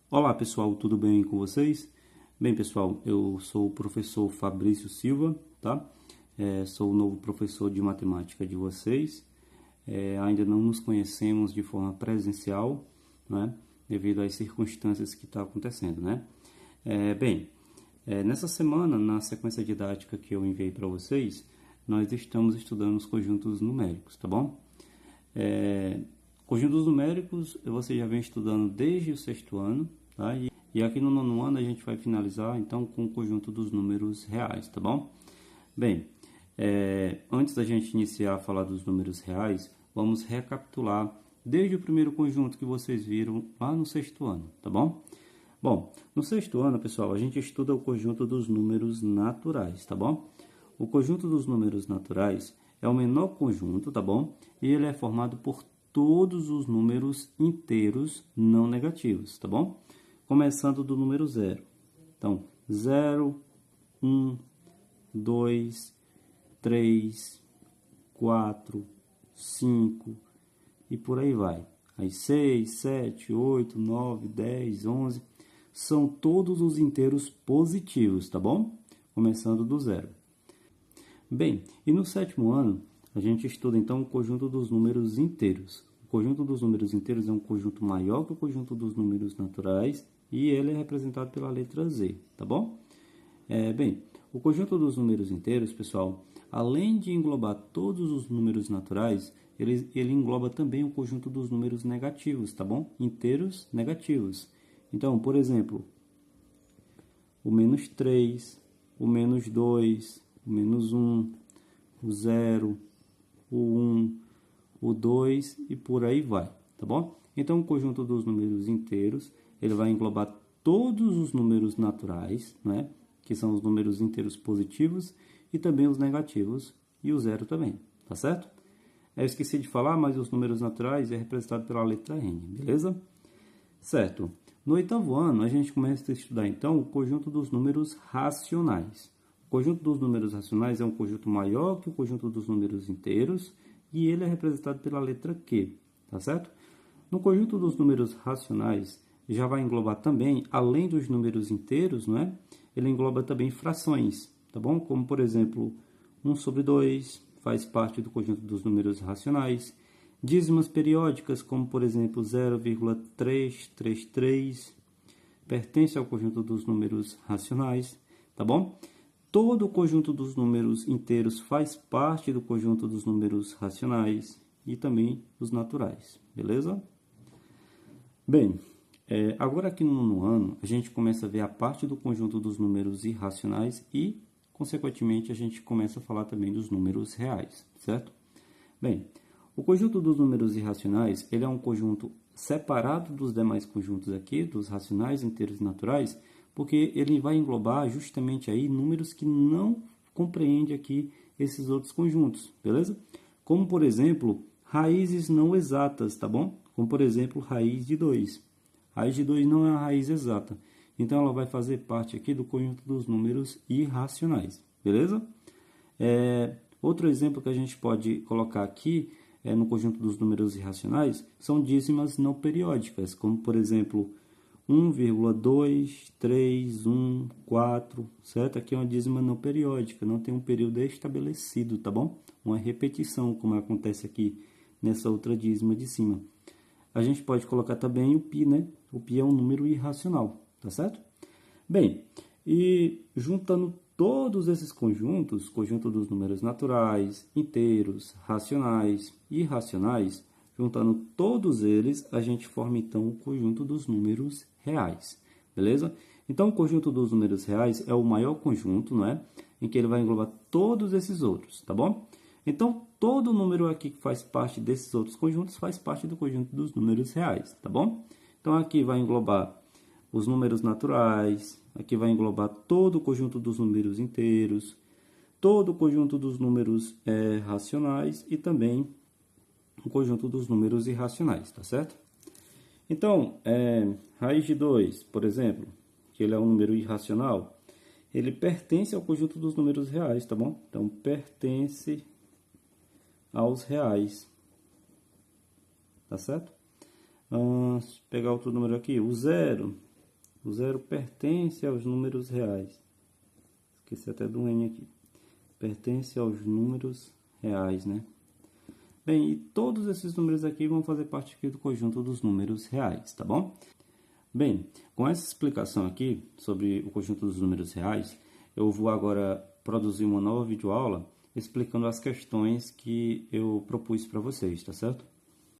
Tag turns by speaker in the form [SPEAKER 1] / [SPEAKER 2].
[SPEAKER 1] Olá pessoal, tudo bem com vocês? Bem pessoal, eu sou o professor Fabrício Silva, tá? Sou o novo professor de matemática de vocês. Ainda não nos conhecemos de forma presencial, né? Devido às circunstâncias que estão acontecendo, né? Nessa semana, na sequência didática que eu enviei para vocês, nós estamos estudando os conjuntos numéricos, tá bom? Conjuntos numéricos você já vem estudando desde o sexto ano, tá? E aqui no nono ano a gente vai finalizar então com o conjunto dos números reais, tá bom? Bem, antes da gente iniciar a falar dos números reais, vamos recapitular desde o primeiro conjunto que vocês viram lá no sexto ano, tá bom? Bom, no sexto ano, pessoal, a gente estuda o conjunto dos números naturais, tá bom? O conjunto dos números naturais é o menor conjunto, tá bom? E ele é formado por todos os números inteiros não negativos, tá bom? Começando do número zero. Então, 0, 1, 2, 3, 4, 5 e por aí vai. Aí 6, 7, 8, 9, 10, 11 são todos os inteiros positivos, tá bom? Começando do zero. Bem, e no sétimo ano, a gente estuda então o conjunto dos números inteiros. O conjunto dos números inteiros é um conjunto maior que o conjunto dos números naturais e ele é representado pela letra Z, tá bom? O conjunto dos números inteiros, pessoal, além de englobar todos os números naturais, ele engloba também o conjunto dos números negativos, tá bom? Inteiros negativos. Então, por exemplo, o menos 3, o menos 2, o menos 1, o 0, o 1, o 2 e por aí vai, tá bom? Então, o conjunto dos números inteiros, ele vai englobar todos os números naturais, né? Que são os números inteiros positivos e também os negativos e o zero também, tá certo? Eu esqueci de falar, mas os números naturais é representado pela letra N, beleza? Certo. No oitavo ano, a gente começa a estudar, então, o conjunto dos números racionais. O conjunto dos números racionais é um conjunto maior que o conjunto dos números inteiros e ele é representado pela letra Q, tá certo? No conjunto dos números racionais, já vai englobar também, além dos números inteiros, não é? Ele engloba também frações, tá bom? Como, por exemplo, 1 sobre 2 faz parte do conjunto dos números racionais. Dízimas periódicas, como, por exemplo, 0,333, pertence ao conjunto dos números racionais, tá bom? Todo o conjunto dos números inteiros faz parte do conjunto dos números racionais e também os naturais, beleza? Bem, agora aqui no nono ano, a gente começa a ver a parte do conjunto dos números irracionais e, consequentemente, a gente começa a falar também dos números reais, certo? Bem, o conjunto dos números irracionais, ele é um conjunto separado dos demais conjuntos aqui, dos racionais, inteiros e naturais, porque ele vai englobar justamente aí números que não compreende aqui esses outros conjuntos, beleza? Como, por exemplo, raízes não exatas, tá bom? Como, por exemplo, raiz de 2. Raiz de 2 não é uma raiz exata. Então, ela vai fazer parte aqui do conjunto dos números irracionais, beleza? Outro exemplo que a gente pode colocar aqui no conjunto dos números irracionais são dízimas não periódicas, como, por exemplo, 1,231,4, certo? Aqui é uma dízima não periódica, não tem um período estabelecido, tá bom? Uma repetição, como acontece aqui nessa outra dízima de cima. A gente pode colocar também o π, né? O π é um número irracional, tá certo? Bem, e juntando todos esses conjuntos, conjunto dos números naturais, inteiros, racionais e irracionais, juntando todos eles, a gente forma então o conjunto dos números reais, beleza? Então, o conjunto dos números reais é o maior conjunto, não é? Em que ele vai englobar todos esses outros, tá bom? Então, todo número aqui que faz parte desses outros conjuntos faz parte do conjunto dos números reais, tá bom? Então, aqui vai englobar os números naturais, aqui vai englobar todo o conjunto dos números inteiros, todo o conjunto dos números racionais e também o conjunto dos números irracionais, tá certo? Então, raiz de 2, por exemplo, que ele é um número irracional, ele pertence ao conjunto dos números reais, tá bom? Então, pertence aos reais, tá certo? Vamos pegar outro número aqui, o 0 O 0 pertence aos números reais. Esqueci até do N aqui. Pertence aos números reais, né? Bem, e todos esses números aqui vão fazer parte aqui do conjunto dos números reais, tá bom? Bem, com essa explicação aqui sobre o conjunto dos números reais, eu vou agora produzir uma nova videoaula explicando as questões que eu propus para vocês, tá certo?